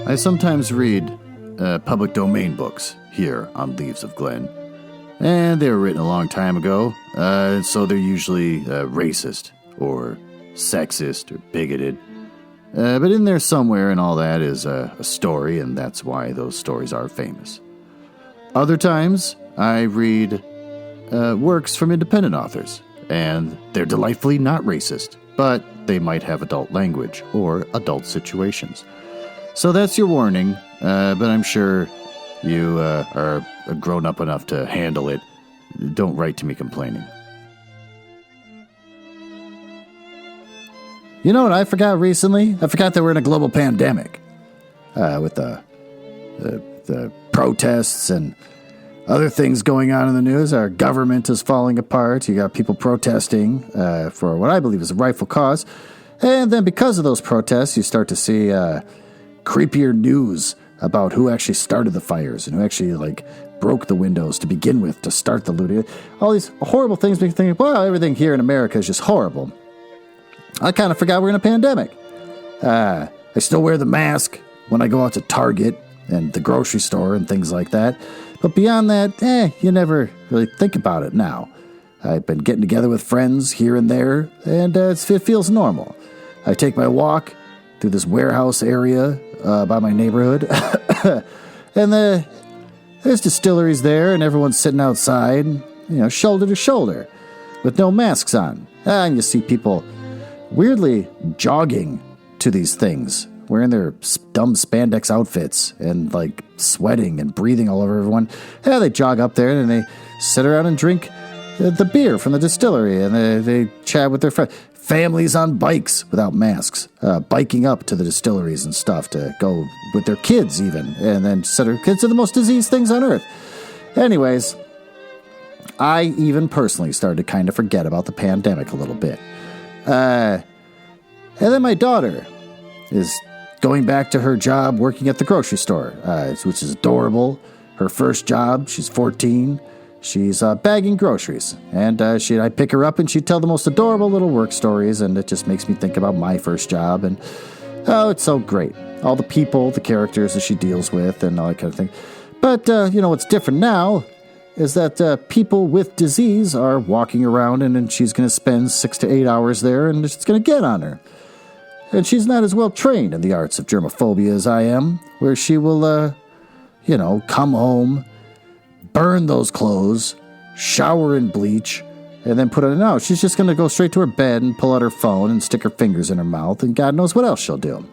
I sometimes read public domain books here on Leaves of Glen, and they were written a long time ago, so they're usually racist or sexist or bigoted. But in there somewhere and all that is a story, and that's why those stories are famous. Other times, I read works from independent authors, and they're delightfully not racist, but they might have adult language or adult situations. So that's your warning, but I'm sure you are grown up enough to handle it. Don't write to me complaining. You know what I forgot recently? I forgot that we're in a global pandemic with the protests and other things going on in the news. Our government is falling apart. You got people protesting for what I believe is a rightful cause. And then because of those protests, you start to see creepier news about who actually started the fires and who actually broke the windows to begin with to start the looting. All these horrible things make you think, well, everything here in America is just horrible. I kind of forgot we're in a pandemic. I still wear the mask when I go out to Target and the grocery store and things like that. But beyond that, you never really think about it now. I've been getting together with friends here and there, and it feels normal. I take my walk through this warehouse area by my neighborhood, and there's distilleries there, and everyone's sitting outside, shoulder to shoulder, with no masks on. And you see people weirdly jogging to these things, wearing their dumb spandex outfits and sweating and breathing all over everyone. Yeah, they jog up there and they sit around and drink the beer from the distillery, and they chat with their friends. Families on bikes without masks, biking up to the distilleries and stuff to go with their kids even, and then send their kids to the most diseased things on earth. Anyways, I even personally started to kind of forget about the pandemic a little bit. And then my daughter is going back to her job working at the grocery store, which is adorable. Her first job, she's 14. She's bagging groceries, and I pick her up and she'd tell the most adorable little work stories, and it just makes me think about my first job, and it's so great. All the people, the characters that she deals with, and all that kind of thing. But, what's different now is that people with disease are walking around, and she's going to spend 6 to 8 hours there, and it's going to get on her. And she's not as well trained in the arts of germophobia as I am, where she will, come home, burn those clothes, shower in bleach, and then put it in. No, she's just going to go straight to her bed and pull out her phone and stick her fingers in her mouth, and God knows what else she'll do.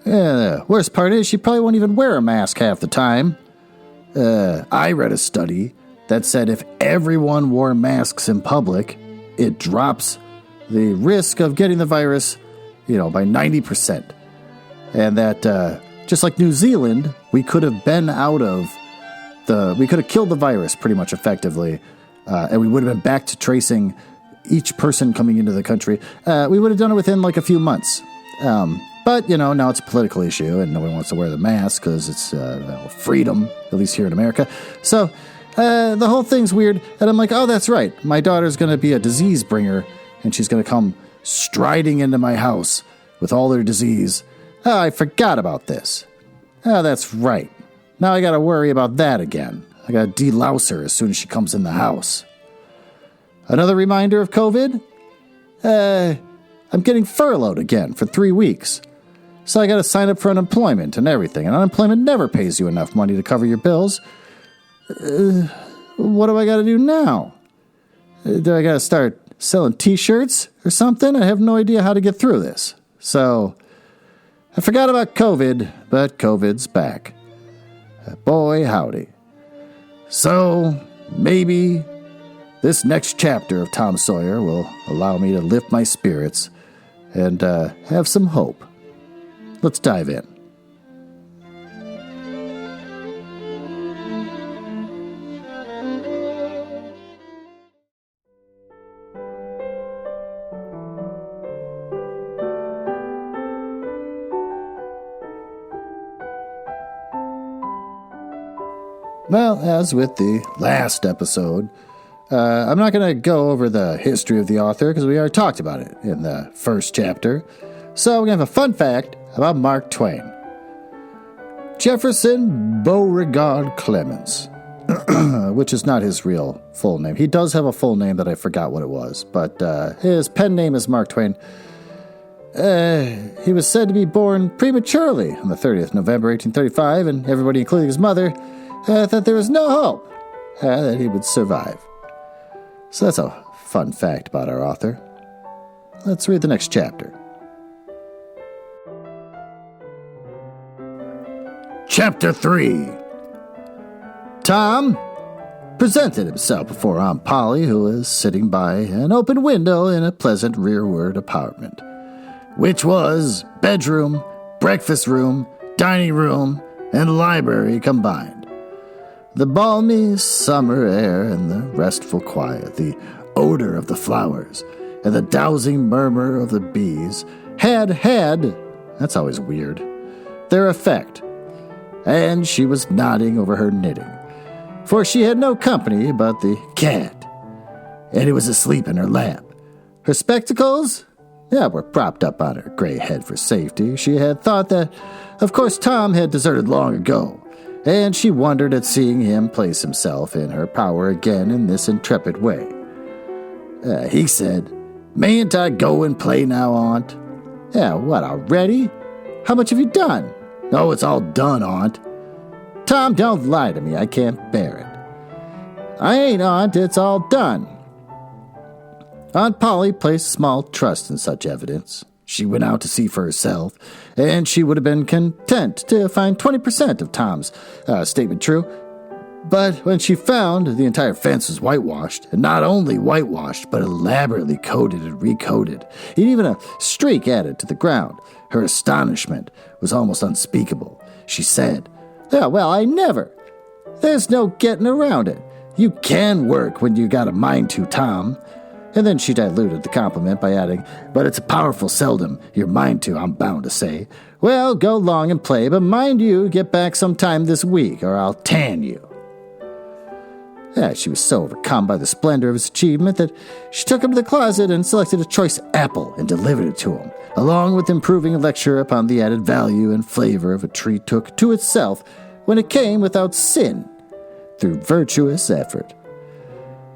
The worst part is she probably won't even wear a mask half the time. I read a study that said if everyone wore masks in public, it drops the risk of getting the virus, by 90%. And that, just like New Zealand, we could have been we could have killed the virus pretty much effectively, and we would have been back to tracing each person coming into the country. We would have done it within a few months. But, now it's a political issue, and no one wants to wear the mask because it's freedom, at least here in America. So the whole thing's weird, and I'm like, oh, that's right. My daughter's going to be a disease bringer, and she's going to come striding into my house with all her disease. Oh, I forgot about this. Oh, that's right. Now I got to worry about that again. I got to delouse her as soon as she comes in the house. Another reminder of COVID? I'm getting furloughed again for 3 weeks. So I got to sign up for unemployment and everything. And unemployment never pays you enough money to cover your bills. What do I got to do now? Do I got to start selling t-shirts or something? I have no idea how to get through this. So I forgot about COVID, but COVID's back. Boy, howdy. So maybe this next chapter of Tom Sawyer will allow me to lift my spirits and have some hope. Let's dive in. Well, as with the last episode, I'm not going to go over the history of the author because we already talked about it in the first chapter. So we're going to have a fun fact about Mark Twain. Jefferson Beauregard Clemens, which is not his real full name. He does have a full name that I forgot what it was, but his pen name is Mark Twain. He was said to be born prematurely on the 30th November 1835, and everybody, including his mother, thought there was no hope that he would survive. So that's a fun fact about our author. Let's read the next chapter. Chapter 3. Tom presented himself before Aunt Polly, who was sitting by an open window in a pleasant rearward apartment, which was bedroom, breakfast room, dining room, and library combined. The balmy summer air and the restful quiet, the odor of the flowers, and the dowsing murmur of the bees had, that's always weird, their effect, and she was nodding over her knitting, for she had no company but the cat, and he was asleep in her lap. Her spectacles, were propped up on her gray head for safety. She had thought that, of course, Tom had deserted long ago, and she wondered at seeing him place himself in her power again in this intrepid way. He said, "Mayn't I go and play now, Aunt?" What, already? How much have you done?" "Oh, it's all done, Aunt." "Tom, don't lie to me. I can't bear it." "I ain't, Aunt. It's all done." Aunt Polly placed small trust in such evidence. She went out to see for herself, and she would have been content to find 20% of Tom's statement true. But when she found the entire fence was whitewashed, and not only whitewashed, but elaborately coated and recoated, and even a streak added to the ground, her astonishment was almost unspeakable. She said, "Well, I never. There's no getting around it. You can work when you got a mind to, Tom." And then she diluted the compliment by adding, "But it's a powerful seldom your mind to, I'm bound to say. Well, go along and play, but mind you get back sometime this week, or I'll tan you." She was so overcome by the splendor of his achievement that she took him to the closet and selected a choice apple and delivered it to him, along with improving a lecture upon the added value and flavor of a treat took to itself when it came without sin, through virtuous effort.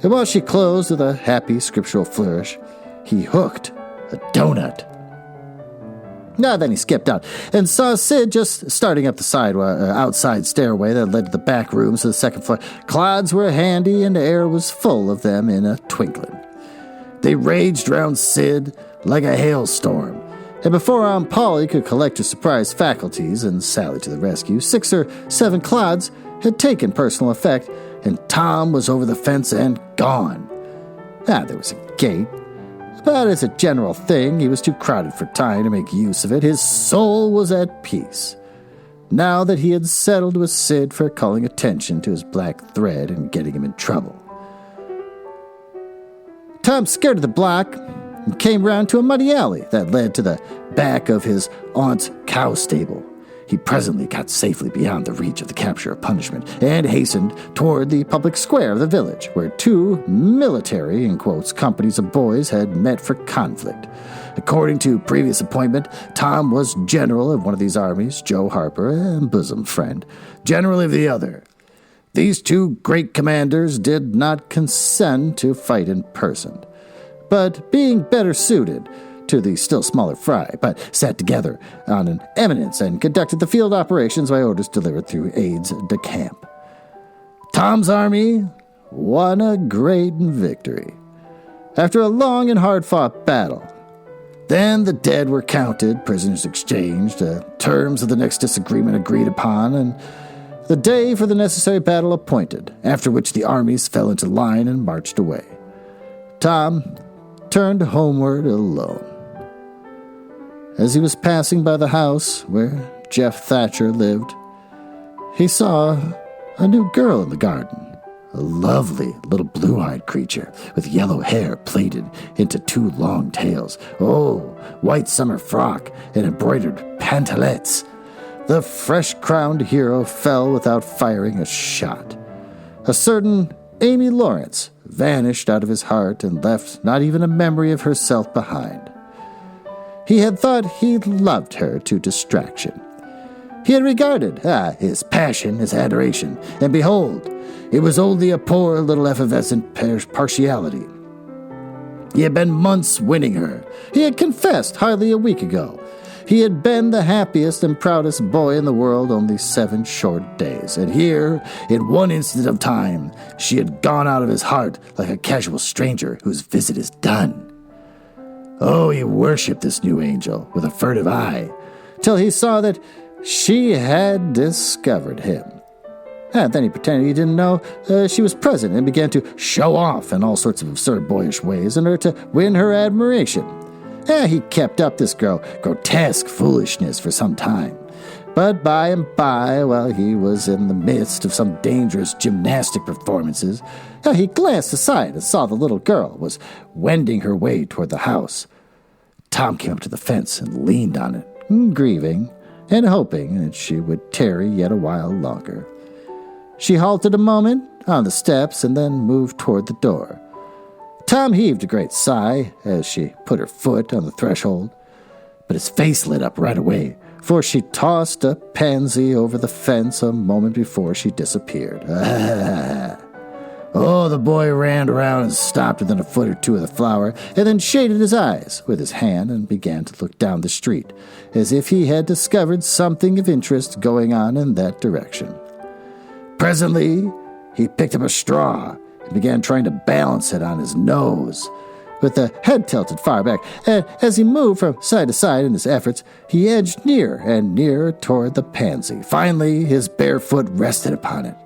And while she closed with a happy scriptural flourish, he hooked a donut. Then he skipped out and saw Sid just starting up the outside stairway that led to the back rooms to the second floor. Clods were handy and the air was full of them in a twinkling. They raged round Sid like a hailstorm, and before Aunt Polly could collect her surprised faculties and sally to the rescue, 6 or 7 clods had taken personal effect, and Tom was over the fence and gone. There was a gate, but as a general thing, he was too crowded for time to make use of it. His soul was at peace, now that he had settled with Sid for calling attention to his black thread and getting him in trouble. Tom skirted the block and came round to a muddy alley that led to the back of his aunt's cow stable. He presently got safely beyond the reach of the capture of punishment and hastened toward the public square of the village, where 2 military, in quotes, companies of boys had met for conflict. According to previous appointment, Tom was general of one of these armies, Joe Harper, and bosom friend, general of the other. These 2 great commanders did not consent to fight in person, but being better suited to the still smaller fry, but sat together on an eminence and conducted the field operations by orders delivered through aides de camp. Tom's army won a great victory after a long and hard-fought battle. Then the dead were counted, prisoners exchanged, terms of the next disagreement agreed upon, and the day for the necessary battle appointed, after which the armies fell into line and marched away. Tom turned homeward alone. As he was passing by the house where Jeff Thatcher lived, he saw a new girl in the garden, a lovely little blue-eyed creature with yellow hair plaited into 2 long tails, white summer frock and embroidered pantalettes. The fresh-crowned hero fell without firing a shot. A certain Amy Lawrence vanished out of his heart and left not even a memory of herself behind. He had thought he loved her to distraction. He had regarded his passion, his adoration, and behold, it was only a poor little effervescent partiality. He had been months winning her. He had confessed hardly a week ago. He had been the happiest and proudest boy in the world only 7 short days. And here, in one instant of time, she had gone out of his heart like a casual stranger whose visit is done. Oh, he worshipped this new angel with a furtive eye, till he saw that she had discovered him. And then he pretended he didn't know she was present and began to show off in all sorts of absurd boyish ways in order to win her admiration. He kept up this grotesque foolishness for some time. But by and by, while he was in the midst of some dangerous gymnastic performances, he glanced aside and saw the little girl was wending her way toward the house. Tom came up to the fence and leaned on it, grieving and hoping that she would tarry yet a while longer. She halted a moment on the steps and then moved toward the door. Tom heaved a great sigh as she put her foot on the threshold, but his face lit up right away, for she tossed a pansy over the fence a moment before she disappeared. Oh, the boy ran around and stopped within a foot or two of the flower, and then shaded his eyes with his hand and began to look down the street, as if he had discovered something of interest going on in that direction. Presently, he picked up a straw and began trying to balance it on his nose, with the head tilted far back, and as he moved from side to side in his efforts, he edged nearer and nearer toward the pansy. Finally, his bare foot rested upon it.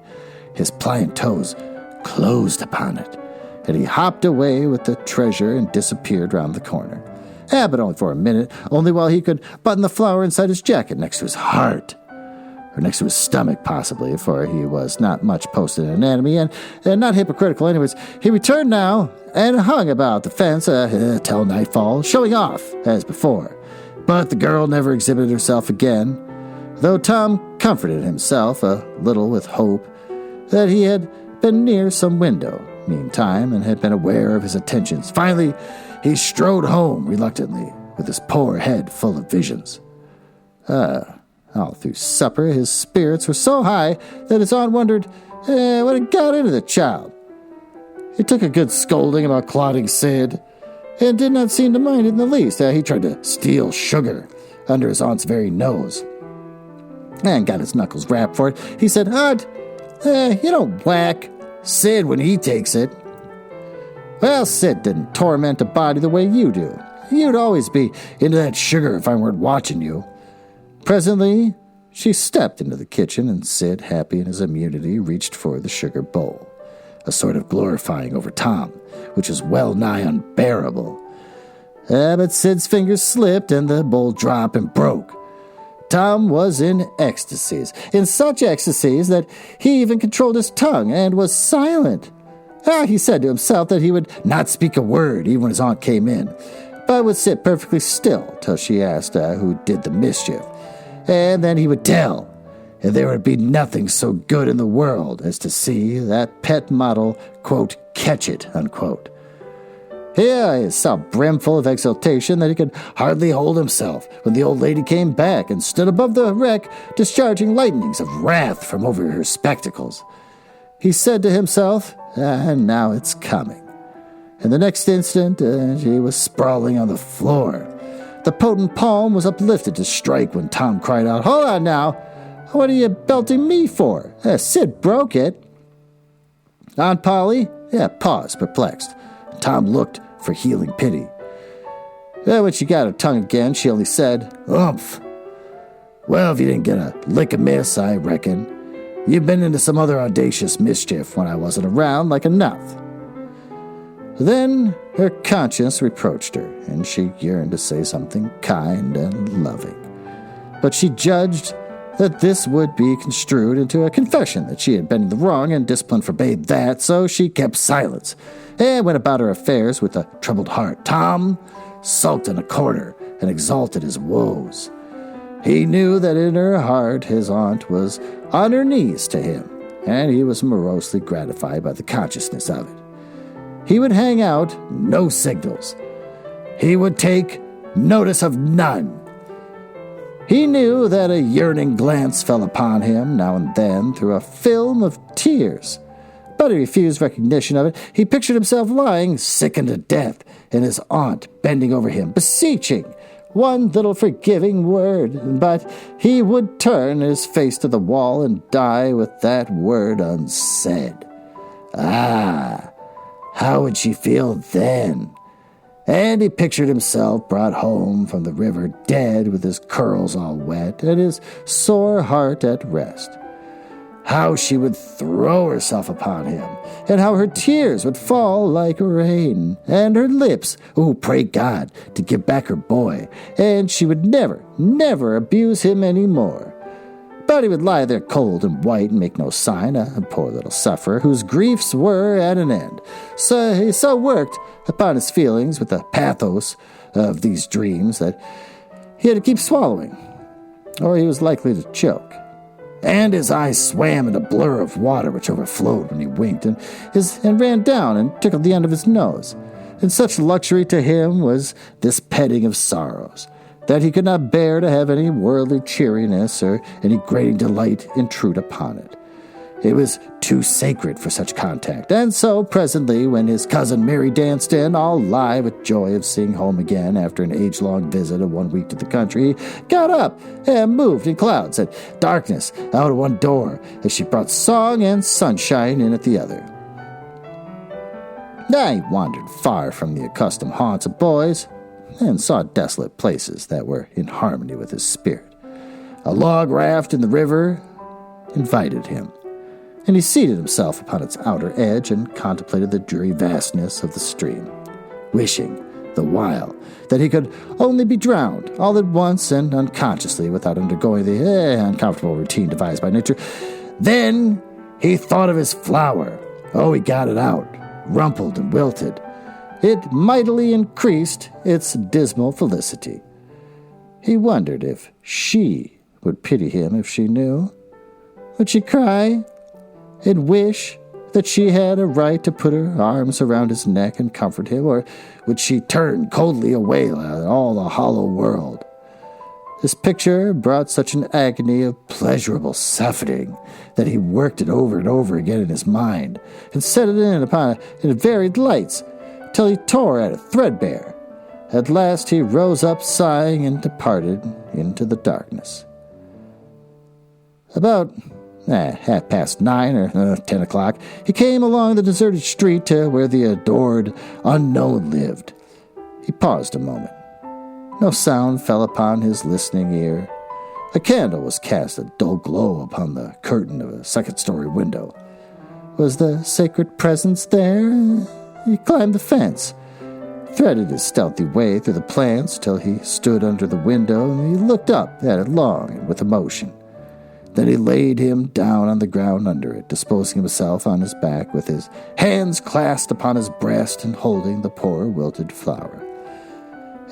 His pliant toes closed upon it, and he hopped away with the treasure and disappeared round the corner. But only for a minute, only while he could button the flower inside his jacket next to his heart. Or next to his stomach, possibly, for he was not much posted in anatomy, and not hypocritical anyways. He returned now, and hung about the fence till nightfall, showing off, as before. But the girl never exhibited herself again, though Tom comforted himself a little with hope that he had been near some window, meantime, and had been aware of his attentions. Finally, he strode home reluctantly, with his poor head full of visions. All through supper, his spirits were so high that his aunt wondered what had got into the child. He took a good scolding about clotting Sid, and did not seem to mind it in the least. He tried to steal sugar under his aunt's very nose, and got his knuckles rapped for it. He said, "Aunt, you don't whack Sid when he takes it." "Well, Sid didn't torment a body the way you do. You'd always be into that sugar if I weren't watching you." Presently, she stepped into the kitchen, and Sid, happy in his immunity, reached for the sugar bowl, a sort of glorifying over Tom, which was well nigh unbearable. But Sid's fingers slipped, and the bowl dropped and broke. Tom was in ecstasies, in such ecstasies that he even controlled his tongue and was silent. He said to himself that he would not speak a word even when his aunt came in, but would sit perfectly still till she asked who did the mischief. And then he would tell, and there would be nothing so good in the world as to see that pet model, quote, catch it, unquote. Here he so brimful of exultation that he could hardly hold himself when the old lady came back and stood above the wreck, discharging lightnings of wrath from over her spectacles. He said to himself, and now it's coming. And the next instant, she was sprawling on the floor. The potent palm was uplifted to strike when Tom cried out, "Hold on now! What are you belting me for? Sid broke it." Aunt Polly paused, perplexed. Tom looked for healing pity. When she got her tongue again, she only said, "Umph. Well, if you didn't get a lick amiss, I reckon you've been into some other audacious mischief when I wasn't around, like enough." Then her conscience reproached her, and she yearned to say something kind and loving. But she judged that this would be construed into a confession that she had been in the wrong, and discipline forbade that, so she kept silence and went about her affairs with a troubled heart. Tom sulked in a corner and exalted his woes. He knew that in her heart his aunt was on her knees to him, and he was morosely gratified by the consciousness of it. He would hang out no signals. He would take notice of none. He knew that a yearning glance fell upon him now and then through a film of tears, but he refused recognition of it. He pictured himself lying, sickened to death, and his aunt bending over him, beseeching one little forgiving word, but he would turn his face to the wall and die with that word unsaid. Ah, how would she feel then? And he pictured himself brought home from the river dead with his curls all wet and his sore heart at rest. How she would throw herself upon him, and how her tears would fall like rain, and her lips, pray God to give back her boy, and she would never, never abuse him any more. But he would lie there cold and white and make no sign, a poor little sufferer whose griefs were at an end. So he so worked upon his feelings with the pathos of these dreams that he had to keep swallowing, or he was likely to choke. And his eyes swam in a blur of water which overflowed when he winked, and ran down and tickled the end of his nose. And such luxury to him was this petting of sorrows, that he could not bear to have any worldly cheeriness or any grating delight intrude upon it. It was too sacred for such contact, and so presently, when his cousin Mary danced in, all live with joy of seeing home again after an age-long visit of 1 week to the country, he got up and moved in clouds at darkness out of one door as she brought song and sunshine in at the other. I wandered far from the accustomed haunts of boys, and saw desolate places that were in harmony with his spirit. A log raft in the river invited him, and he seated himself upon its outer edge and contemplated the dreary vastness of the stream, wishing, the while, that he could only be drowned all at once and unconsciously without undergoing the uncomfortable routine devised by nature. Then he thought of his flower. He got it out, rumpled and wilted. It mightily increased its dismal felicity. He wondered if she would pity him if she knew. Would she cry and wish that she had a right to put her arms around his neck and comfort him, or would she turn coldly away at all the hollow world? This picture brought such an agony of pleasurable suffering that he worked it over and over again in his mind, and set it in varied lights, till he tore at it threadbare. At last he rose up sighing and departed into the darkness. About 9:30 or 10 o'clock, he came along the deserted street to where the adored unknown lived. He paused a moment. No sound fell upon his listening ear. A candle was cast a dull glow upon the curtain of a second-story window. Was the sacred presence there? He climbed the fence, threaded his stealthy way through the plants till he stood under the window, and he looked up at it long and with emotion. Then he laid him down on the ground under it, disposing himself on his back with his hands clasped upon his breast and holding the poor wilted flower.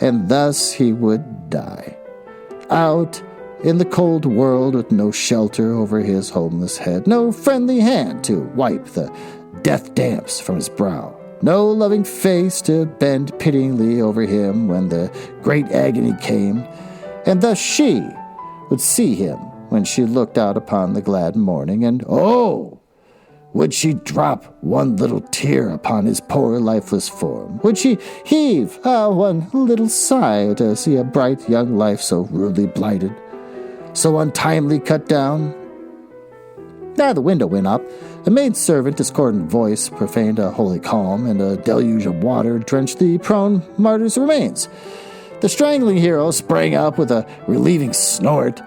And thus he would die, out in the cold world with no shelter over his homeless head, no friendly hand to wipe the death damps from his brow, no loving face to bend pityingly over him when the great agony came, and thus she would see him when she looked out upon the glad morning, and would she drop one little tear upon his poor lifeless form? Would she heave one little sigh to see a bright young life so rudely blighted, so untimely cut down? The window went up. A maidservant, discordant voice profaned a holy calm, and a deluge of water drenched the prone martyr's remains. The strangling hero sprang up with a relieving snort.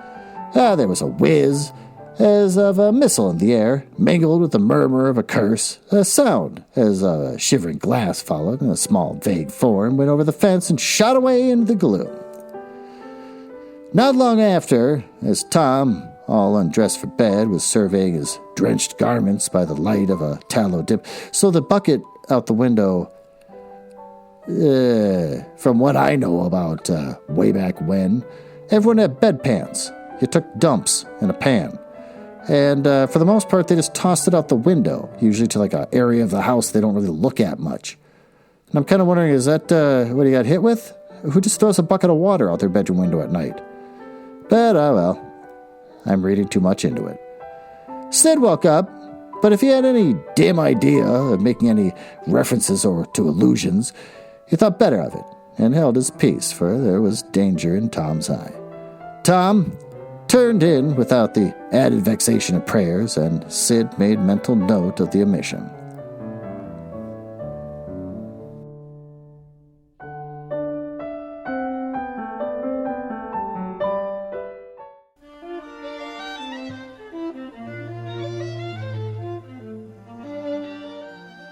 There was a whiz, as of a missile in the air, mingled with the murmur of a curse, a sound as a shivering glass followed, and a small vague form went over the fence and shot away into the gloom. Not long after, as Tom, all undressed for bed, was surveying his drenched garments by the light of a tallow dip, so the bucket out the window, from what I know about way back when, everyone had bedpans. You took dumps in a pan. And for the most part, they just tossed it out the window, usually to like an area of the house they don't really look at much. And I'm kind of wondering, is that what he got hit with? who just throws a bucket of water out their bedroom window at night. But, oh well, I'm reading too much into it. Sid woke up, but if he had any dim idea of making any references or to allusions, he thought better of it and held his peace, for there was danger in Tom's eye. Tom turned in without the added vexation of prayers, and Sid made mental note of the omission.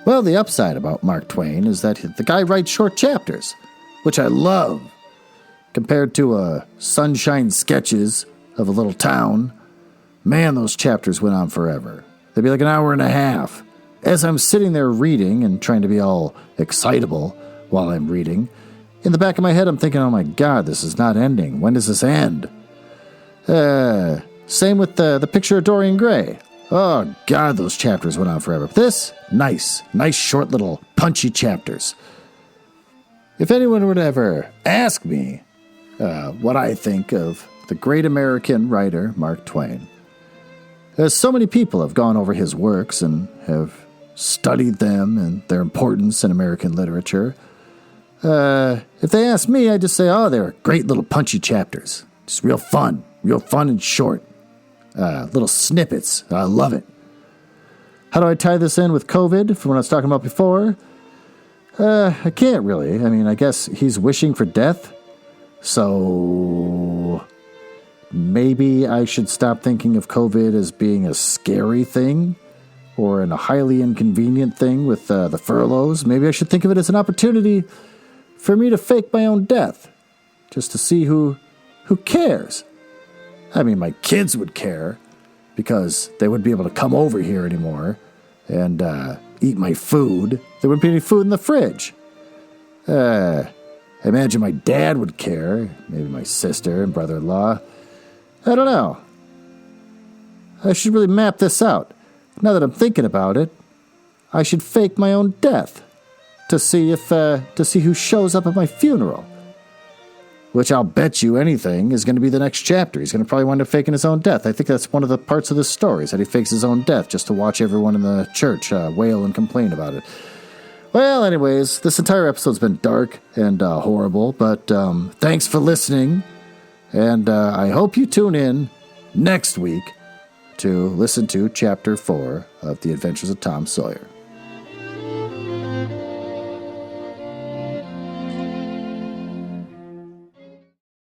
Well, the upside about Mark Twain is that the guy writes short chapters, which I love. Compared to sunshine sketches of a little town, man, those chapters went on forever. They'd be like an hour and a half. As I'm sitting there reading and trying to be all excitable while I'm reading, in the back of my head I'm thinking, oh my God, this is not ending. When does this end? Same with the picture of Dorian Gray. Oh, God, those chapters went on forever. But this, nice short little punchy chapters. If anyone would ever ask me what I think of the great American writer Mark Twain, as so many people have gone over his works and have studied them and their importance in American literature, if they ask me, I just say, oh, they're great little punchy chapters. Just real fun and short. Little snippets. I love it. How do I tie this in with COVID from what I was talking about before? I can't really. I mean, I guess he's wishing for death. So maybe I should stop thinking of COVID as being a scary thing or a highly inconvenient thing with the furloughs. Maybe I should think of it as an opportunity for me to fake my own death just to see who cares. I mean, my kids would care because they wouldn't be able to come over here anymore and eat my food. There wouldn't be any food in the fridge. I imagine my dad would care, maybe my sister and brother-in-law. I don't know. I should really map this out. Now that I'm thinking about it, I should fake my own death to see who shows up at my funeral. Which I'll bet you anything is going to be the next chapter. He's going to probably wind up faking his own death. I think that's one of the parts of the story, is that he fakes his own death just to watch everyone in the church wail and complain about it. Well, anyways, this entire episode's been dark and horrible, but thanks for listening, and I hope you tune in next week to listen to Chapter 4 of The Adventures of Tom Sawyer.